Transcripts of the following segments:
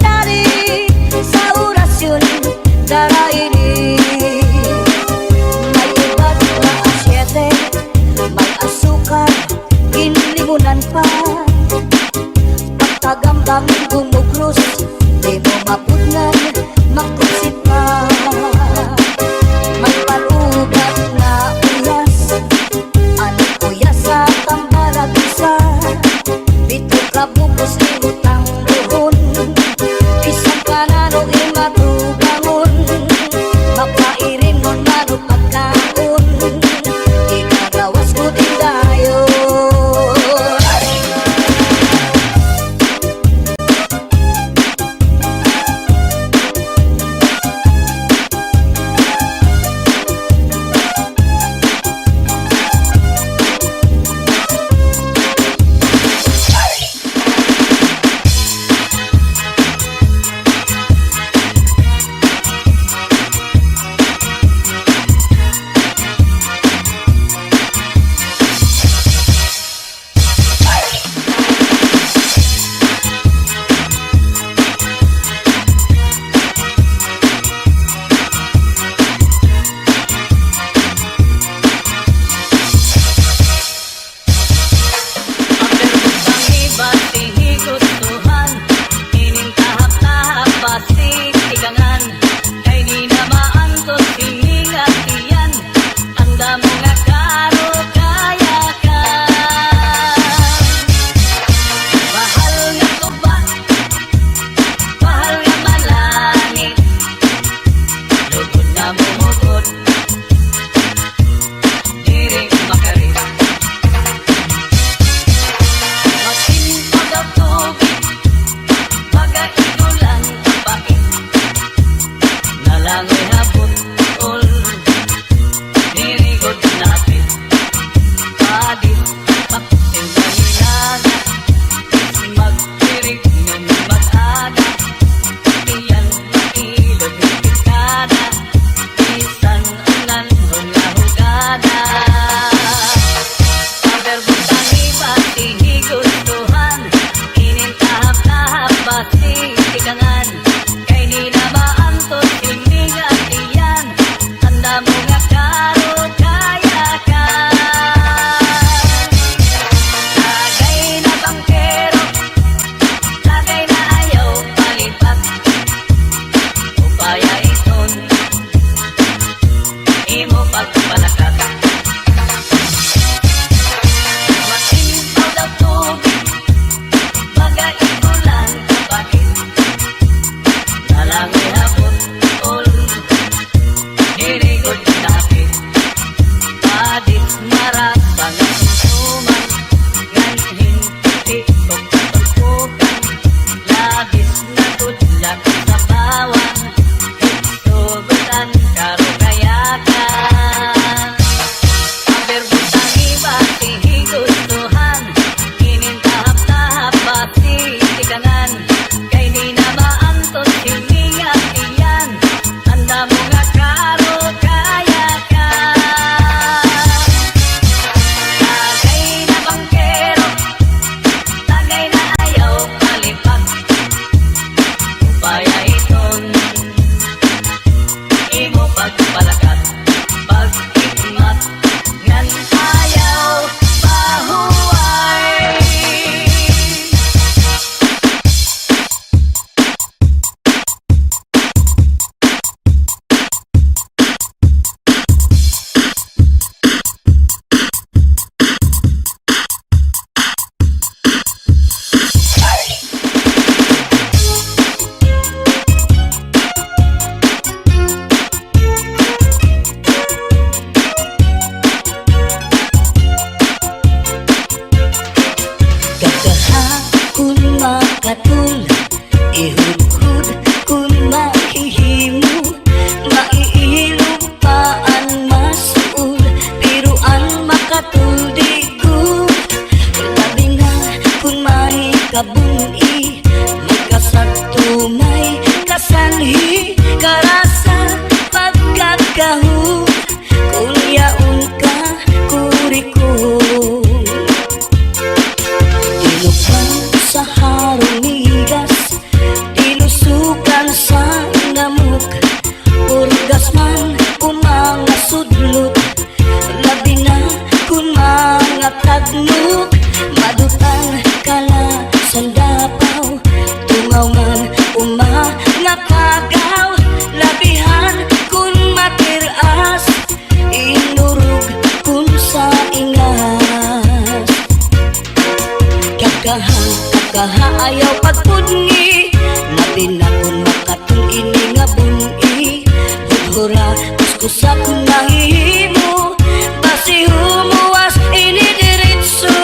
dari sa orasyon dara ini. May ubat na asyete, may asukar, ginlimunan pa. Pagkagambangin gumugros, di mo mapudnan, makusip pa. May palugat na uyas, ano uyas sa tambalag isa. Bito ka bukos ibutang doon, isang kanano imatubangon. Makairin mo maro pagkaon, ikagawas ko din dayon. Kakaayaw pagpungi, labi na kung makatong ini nga bungi. Hudhura, kuskusa kung nahihimo, basi humuwas ini diritso.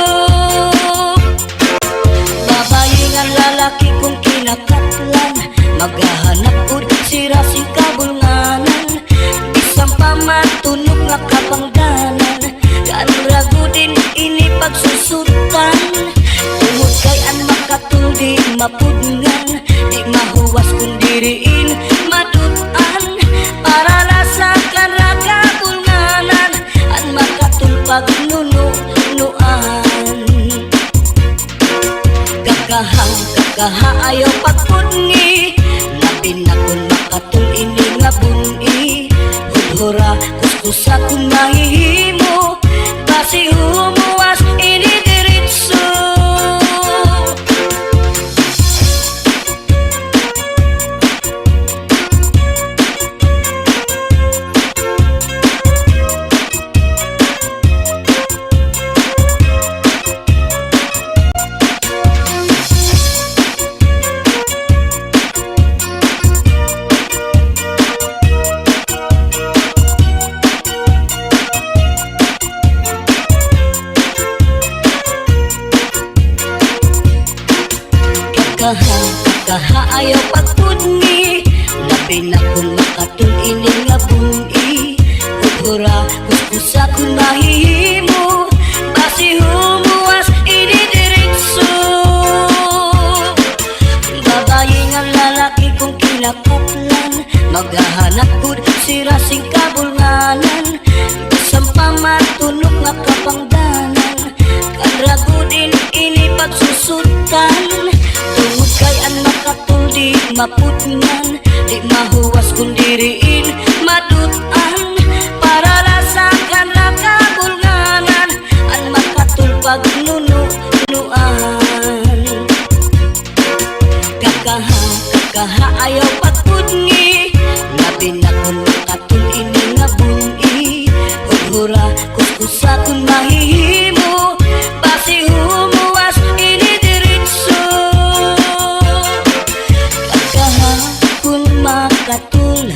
Babayi nga lalaki kung kinakatlan, maghahanap ud sira si kabulnganan. Bisang pamatunog nga kapangdanan, kanrago din ini pagsusutan. Tungod kay an makatuldi mapudngan, di mahuwas kung diriin madutan. Para lasakan raga bulnganan, an makatulpag nunuan. Kakaayaw pagpungi, labi na kung makatul ini nga bungi. Hudhura, kuskusa kung nahihimo, basi humuwas ini diritso. Kakaayaw pagpungi, labi na kung makatul ini nga bungi. Hudhura, kuskusa kung nahihimo, basi humuwas ini diritso. Babayi nga lalaki kung kinakatlan, maghahanap gud sira sing kabulnganan. Bisang pamatunog nga kapangdanan, kanrago din ini pagsusutan. Tungod kay an makatuldi mapudngan, di mahuwas kung diriin madutan. Para lasakan na kabulnganan, an makatulpag nunuan. Kakaayaw pagpungi, labi na kung makatul ini nga bungi. Hudhura, kuskusa kung nahihimo, basi humuwas ini diritso. Kung makatul,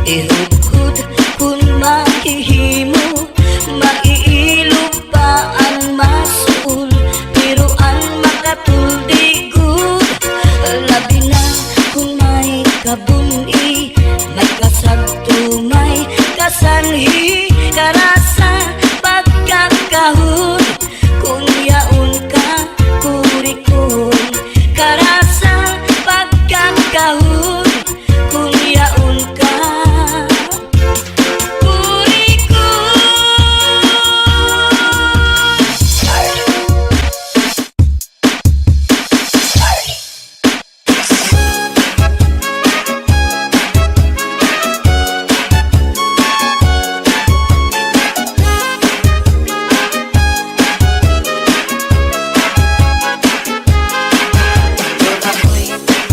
ihudhud kung mahihimo, maiilupaan masul, pero an makatul di good. Labi na kung may kabuni, may kasagto, may kasanhi, karasa pagkakahon, kung yaon ka kurikon. Karasa pagkakahon, kung yaon ka kurikon.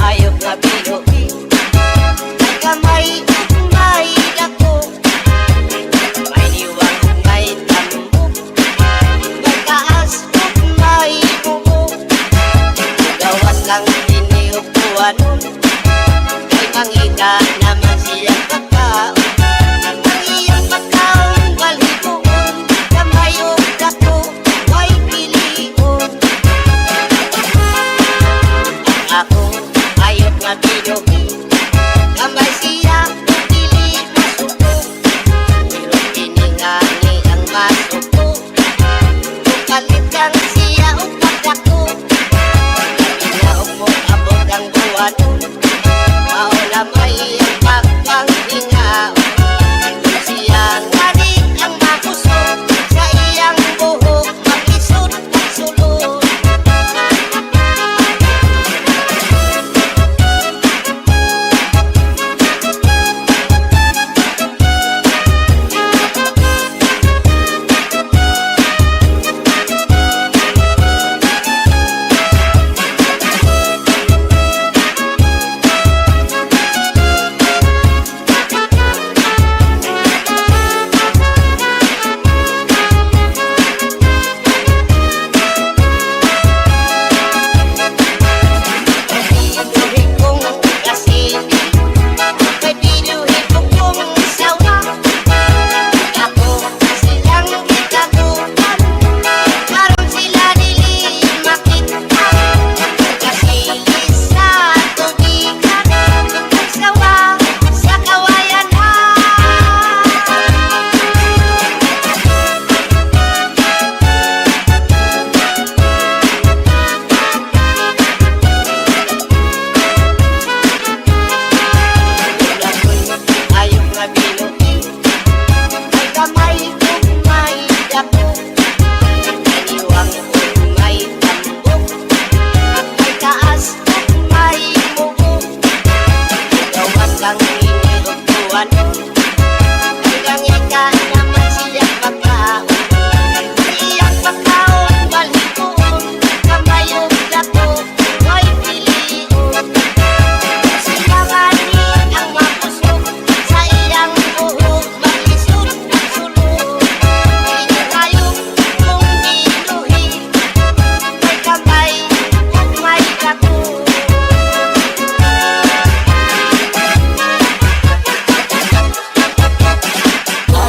Ayaw nga binuhi, nagkamay may dako, may niwang may tambok, may taas may bubok. Gawas lang iniupuanon, may mangita naman siyang pagkaon. Ang iyong pagkaon balhibuon, kamayong dako may pilion. Ako ayaw nga binuhi, kamay siya dili masuko, pero piningani ang masuko. Kung kalitan siya o pagdako, inaog mo abot ang buwanon, maula may ang kang iniupuan. Hanggang ika naman siyang pagkaon. Siyang pagkaon, balikoon, kamayong dako, ay piliin. Silangani ang mapusok sa iyang buhok, malisod at sulod. Inayong kung inuhin, may kamay ug may dako.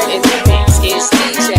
In the mix is DJ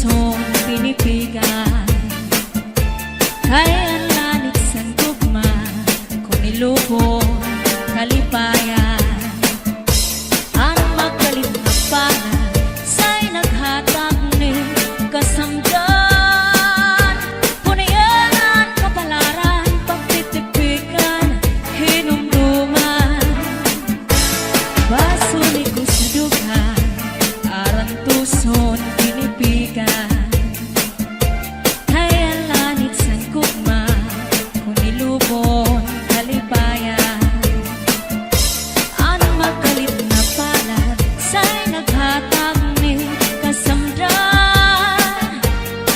pusong pinipigan. Kaya ang lanit sa tugma kung ilubong kalipayan. Ang magkalit na pala sa'y naghatag ni kasamdan. Punayan kapalaran, pagtitipikan, hinumduman. Basuli ko sa dughan, arang tuson pinipigan. Kaya lanit sa kugma kung ilubon kalipayan. Ang magkalit na palad sa'y naghatag ni kasamdan.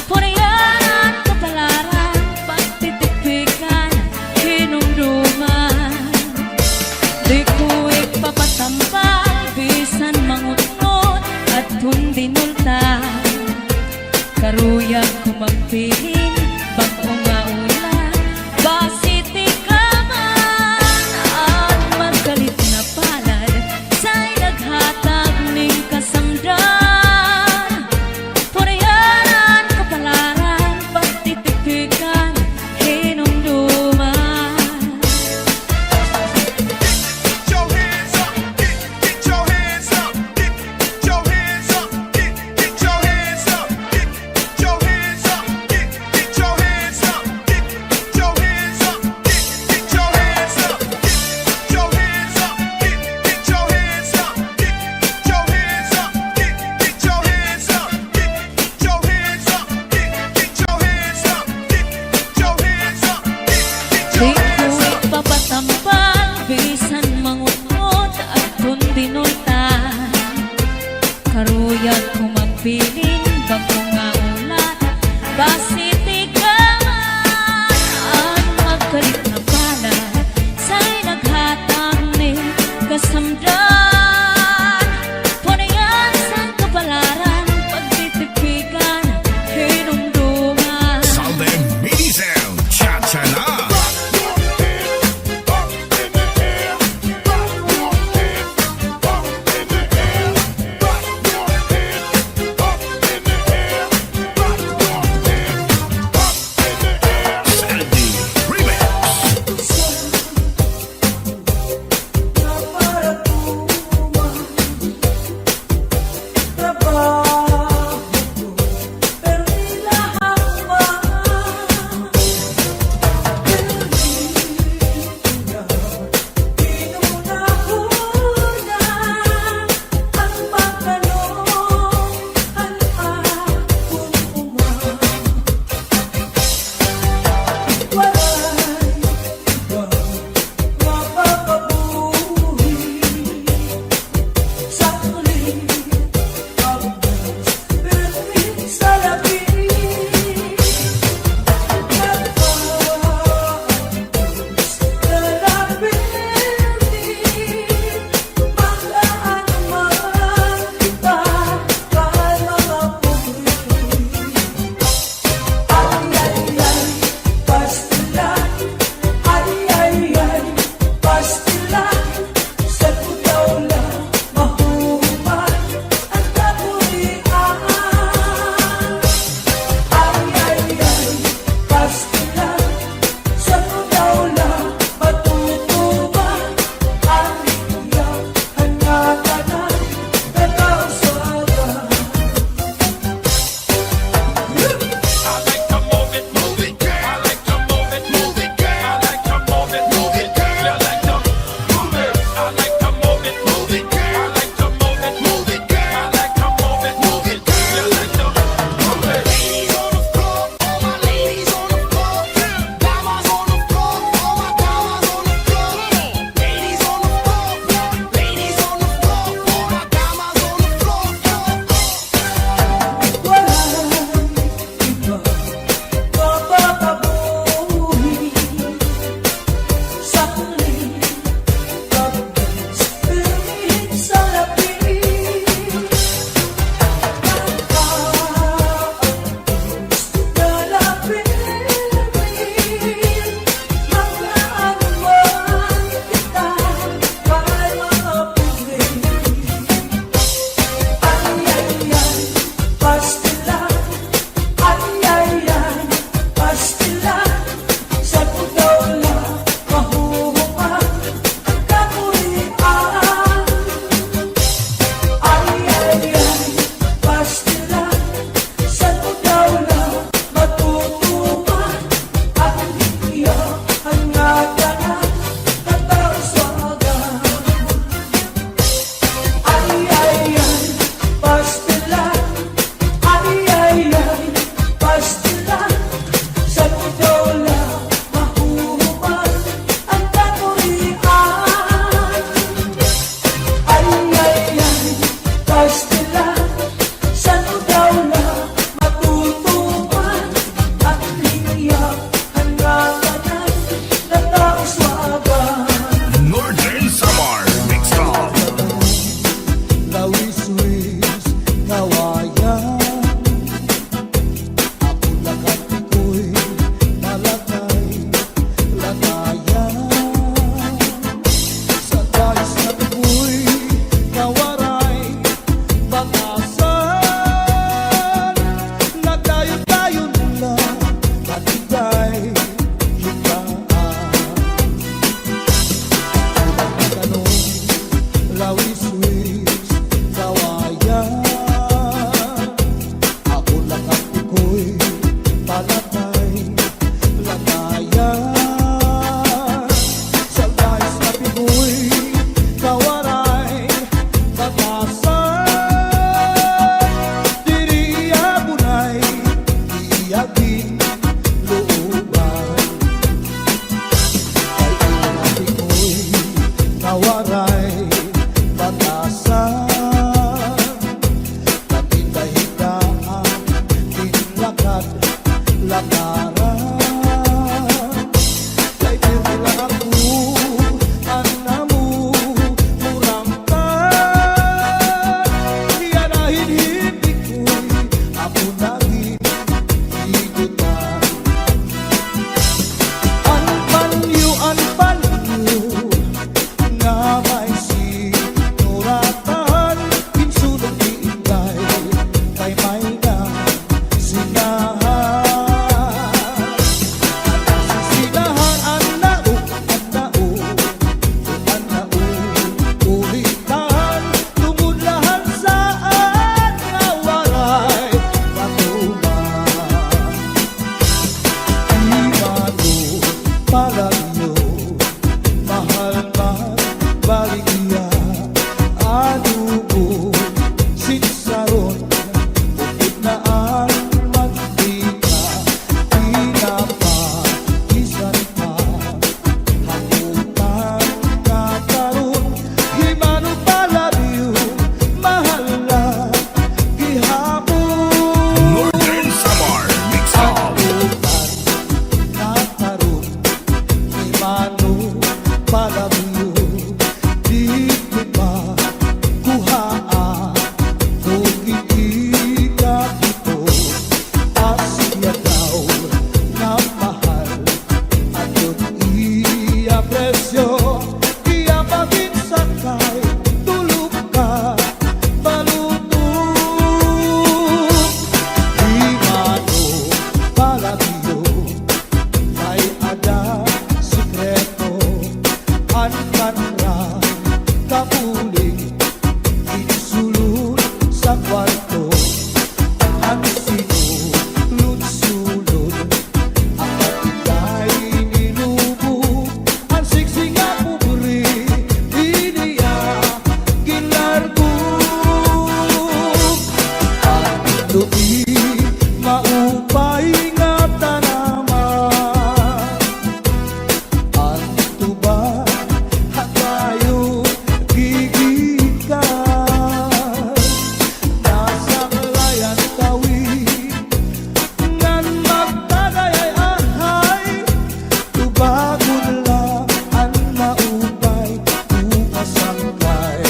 Punayan kapalaran, pagtitipikan, hinumduman. Di ko ipapatampal, bisan mangutnot at hundinulta. Karuyag ko magpiling, bagong nga ulan, basiti ka man. At magkalit na palad sa'y naghatag ning kasamdan. Punayan kapalaran, pagtitipikan, hinumduman. Get your hands up, get your hands up, get your hands up, get your hands up, get your hands up, get your hands up, get your hands up, get your hands up, get your hands up, get your hands up, get your hands up, get your hands up, get your hands up, get your hands up, get your hands up, Di ko ipapatampal, bisan mangutnot at hundinultan. Karuyag ko magpiling, bagong nga ulan, basiti ka man. Ang magkalit na palad sa'y naghatag ni kasamdan. Punayan sa kapalaran, pagtitipikan, hinumduman. Salve Mini Sound, Cha-Cha-La. Amo naging igutan. Ang panyo nga may sinuratan, kinsulong iingay kay may na sinahan. Sinahan ang nao, ulitan, tumudlahan saan nga waray patuman. Di mano palagyo, mahal magbaligya, anubo sinsaron, bukod na ang mantika, pinapagisan pa, hamutan na karon. Di mano palagyo, mahal lang gihapon. Northern Samar Mix Up. Nakaroon, di mano palagyo, di ko pa kuhaan, kung iigat ito, asya daw na mahal, atot iya presyo, iya pabinsan kay tulog ka, balutong. Di mano palagyo, may ada sikreto, ankanra kapuling, insulod sa kwarto, ang sinulod-sulod, ang patigay ninubo, ang siksi nga pupuri, iniya ginlargo. Ang tuwi maupay nga tanaman, ang tuba hatayo gigikan, nasa layan tawid ngan magtagayay ahay, tubagon lang ang maupay umasangkay.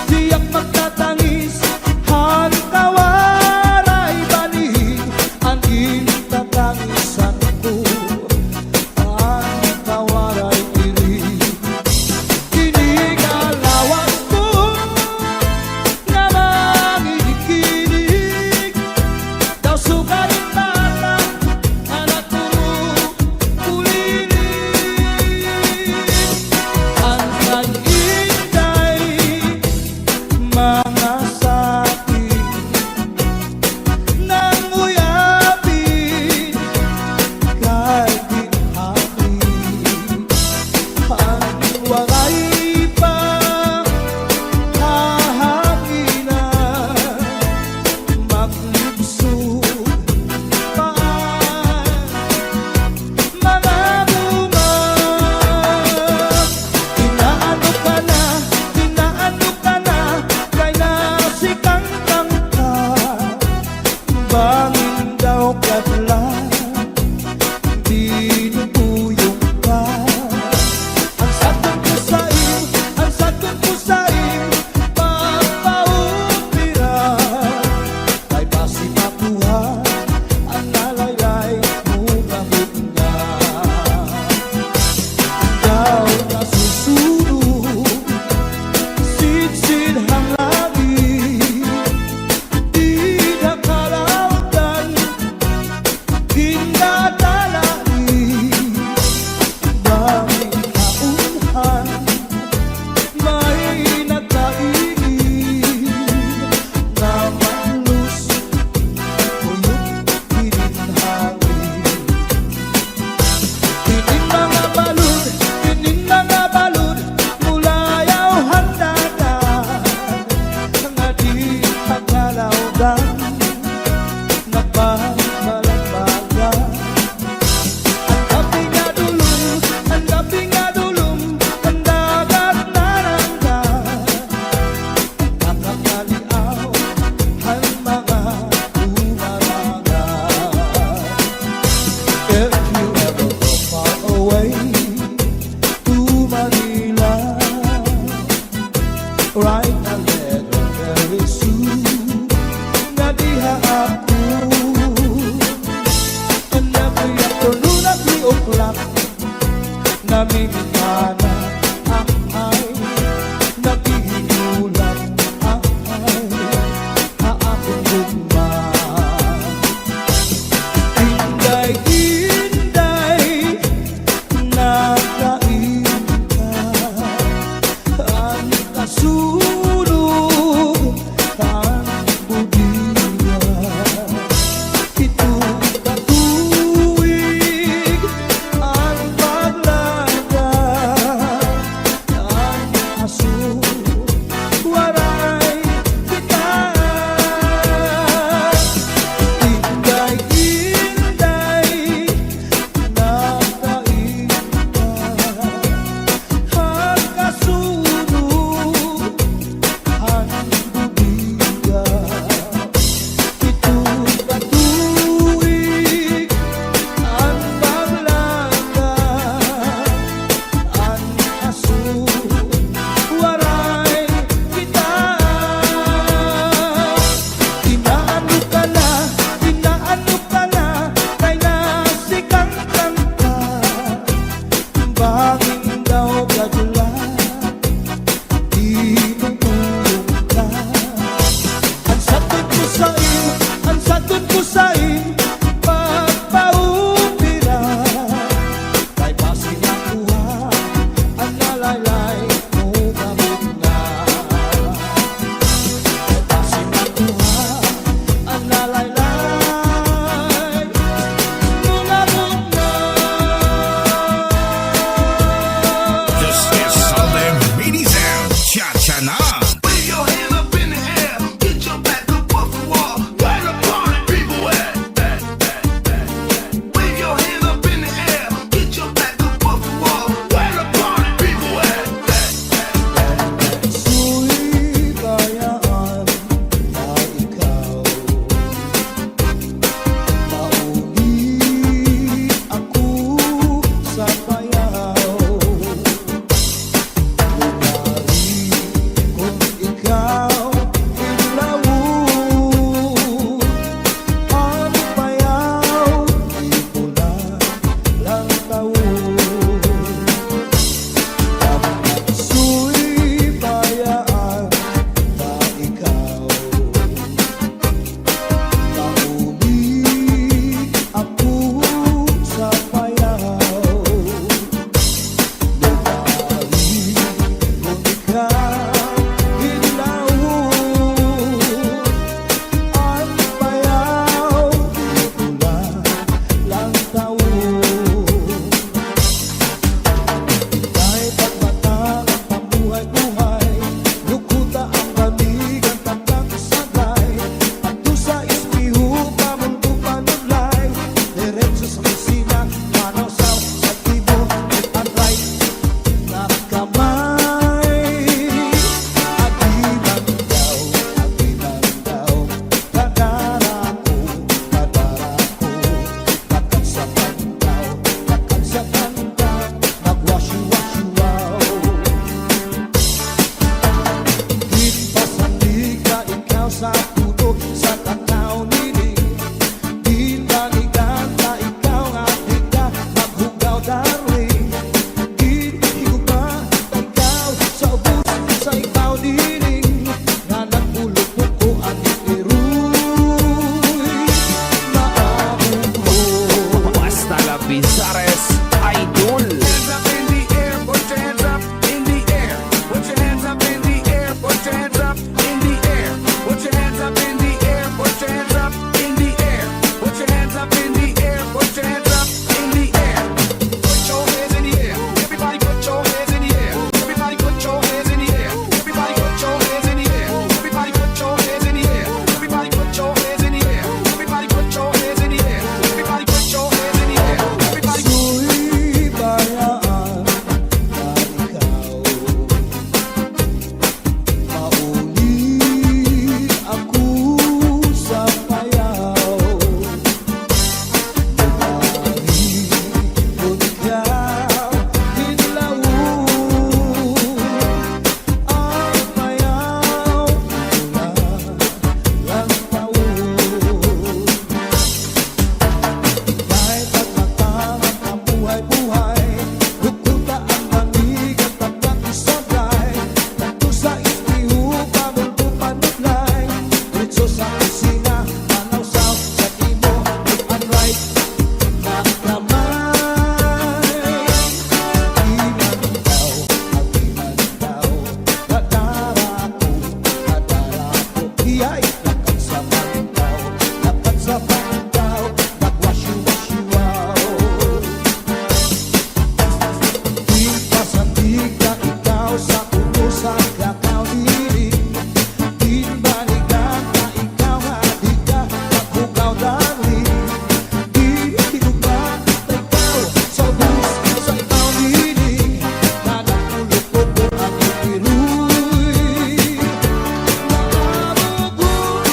Diyak magtatangis, hantawaray banig, ang gintatangisan ko, hantawaray irig. Kinigalawas ko nga mangikinig, daw sugaring bata, anak tulog ulilig. Ang nag-intay, mga sakit nang uyapin kay ginhapin. Ang waray pa hahanginan, maglubsog pa mga bunga. Inaano ka na, kay nasikang ka, bangin daw kadlan, dinubuyong ka. Ang sakon ko sa'yo, papaumpiran, kay basi mapuhan, ang nalaylay mo gamit nga. Ikaw na susunod, sidsid hangangin, di na kalautan, ginadalain, banging kaunhan, may nagkainin, na manlus, uyong pininhangin. Pining mga balud, mulayaw handagan, nga di pagkalawdan, nagbabalagbagan. Ang gabi nga dulong, ang dagat naranggan, nakakaliaw ang mga umaragan. If you ever go far away to Manila, write a letter very sa puno sa tanaw nini. Di balikan na ikaw at ika maghugaw darling. Di higuba ikaw sa ubos sa ikaw dining. Na nagulog mo ko ang itiruy. Maamong mo. Basta la Pizares Idol. Hands up in the air, put your hands up in the air. Put your hands up in the air, put your hands up in the air. Put your hands up in the air, put your hands up in the air. Put your hands up in the air, put your hands up in the air. Put your hands in the air. Everybody put your hands in the air. Everybody put your hands in the air. Everybody put your hands in the air. Everybody put your hands in the air. Everybody put your hands in the air. Everybody put your hands in the air. Everybody put your hands in the air. Everybody Ako'y bayaan na ikaw mauli ako sa payaw. Nagahipon ka hinlaw ang payaw na lang taon. Kahit pagmatangan ang buhay-buhay, lukuta ang lamig at tapat isagay. Nagto sa istiho, pamulpo panuglay. Diretso sa kusina, manaw sa timo, left and right na kamay. Imandaw, kadara ko, iyay, lakad sa pantaw, nagwasyu-wasyu-waw. Di pasandig ka ikaw sa puno sa kakaw diri. Di balikan ka ikaw hadi ka maghugaw darling. Di higuba ikaw sa ubos sa ikaw diri. Nagulog ko ang itiruy. Maamong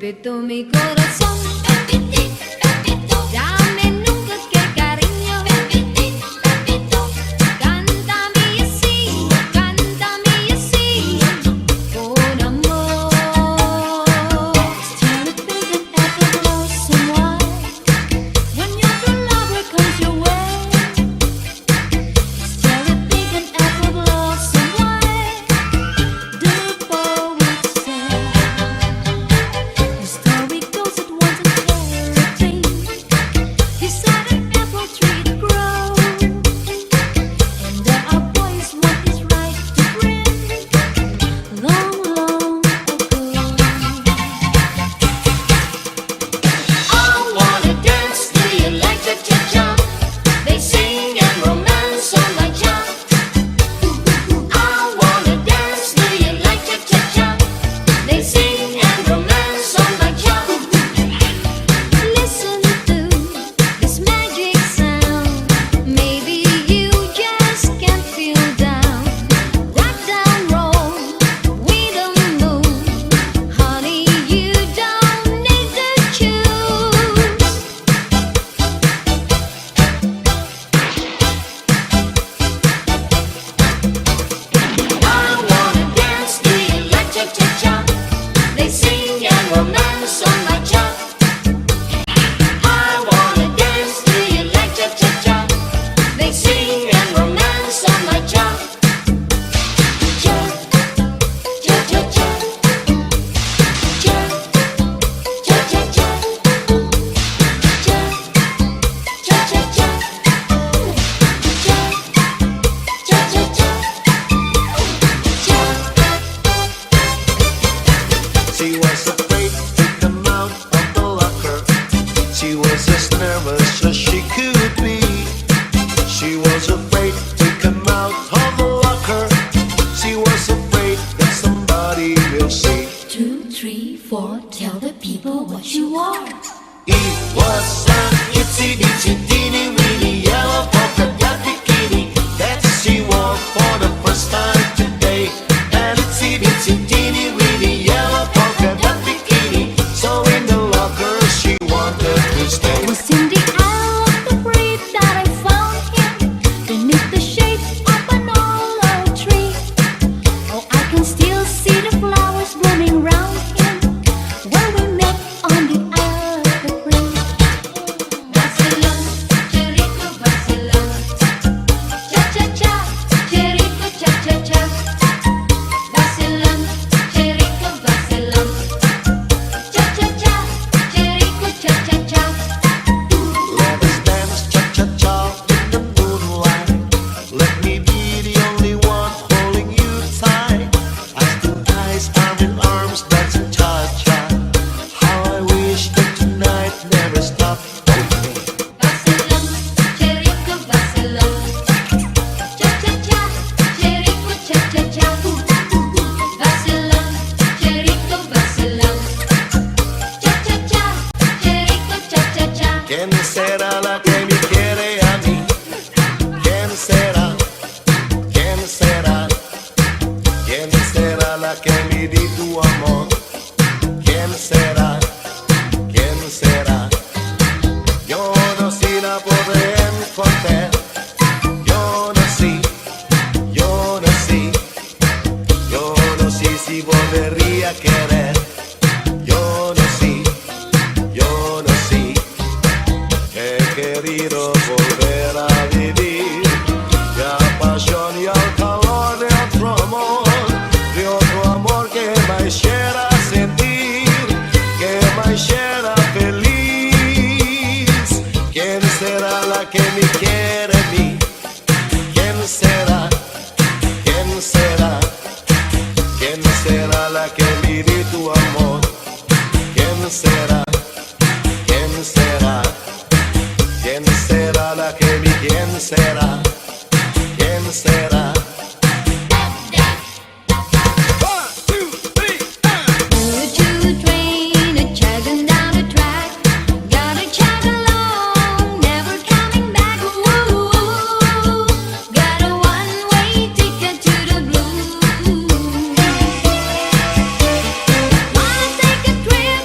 Pepito mi corazón, dame nunca que cariño. Cántame así, con amor. Still a big and ever blossom wide when your true lover comes your way. Still a big and ever blossom wide, the poet said. The story goes it once a fairy tale. Beside an apple tree to grow, and there are boys what is right to bring. Long, long ago. I wanna dance, do you like the cha-cha? They sing and romance on my job. I wanna dance, do you like the cha-cha? They sing and romance on my job. Listen to this magic sound. Maybe you just can't feel down. Rock down, roll with the moon. Honey, you don't need to choose. I wanna dance, do you like cha-cha-cha? They sing and romance on my job. I wanna dance, do you like cha-cha-cha? They sing and romance on my job. Cha, cha-cha-cha. Cha, cha-cha-cha. Cha, cha-cha-cha. Cha, cha-cha-cha. Cha. She was afraid to come out of the locker. She was as nervous as she could be. She was afraid to come out of the locker. She was afraid that somebody will see. 2, 3, 4, tell the people what you are. It was an itsy bitsy teeny weeny yellow polka dot bikini that she wore for the first time today. An itsy bitsy teeny weeny yellow polka dot bikini. So in the locker she wanted to stay. It was in the aisle of the breed that I found him, beneath the shade of an olive tree. Oh, I can still see the flowers blooming round him where we met on the evergreen. Barcelona, Jericho, Barcelona. Cha-cha-cha, Jericho, cha-cha-cha. Barcelona, Jericho, Barcelona. Cha-cha-cha, Jericho, cha-cha-cha. Let us dance cha-cha-cha in the moonlight. Let me be the only one holding you tight. Eyes to eyes, arm in arms, dancing cha-cha. How I wish that tonight never stopped. Barcelona, Jericho, Barcelona. Cha-cha-cha, Jericho, cha-cha-cha. Barcelona, Jericho, Barcelona. Cha-cha-cha, Jericho, cha-cha-cha. ¿Quién será la que me quiere a mí? ¿Quién será? ¿Quién será? ¿Quién será la que me di tu amor? ¿Quién será? ¿Quién será? Yo no sé la podré encontrar. Yo no sé, yo no sé, yo no sé si volvería a querer. Yo no sé, yo no sé. He querido volver a vivir la pasión y el calor de otro amor que me hiciera sentir, que me hiciera feliz. ¿Quién será la que me quiere a mí? ¿Quién será? ¿Quién será? ¿Quién será la que me di tu amor? ¿Quién será? ¿Quién será? ¿Quién será la que me quién será? ¿Quién será? Choo-choo train a-chugging down the track. Gotta chug along, never coming back. Ooh, got a one-way ticket to the blues. Wanna take a trip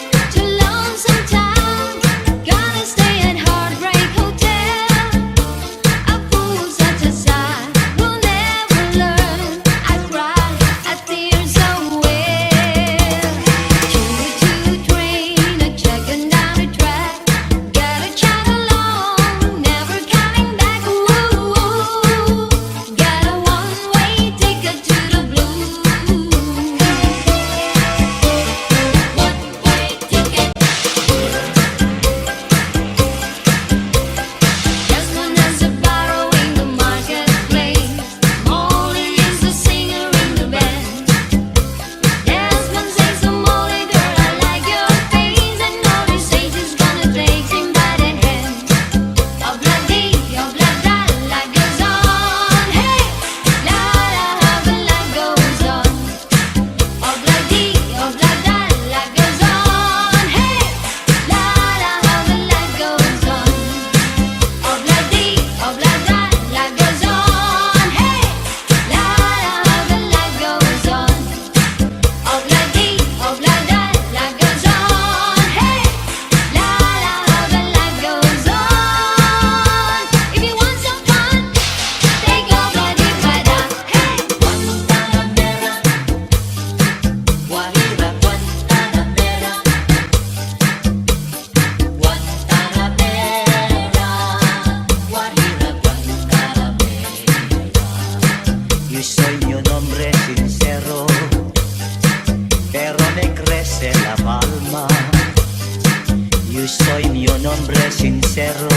Sherlock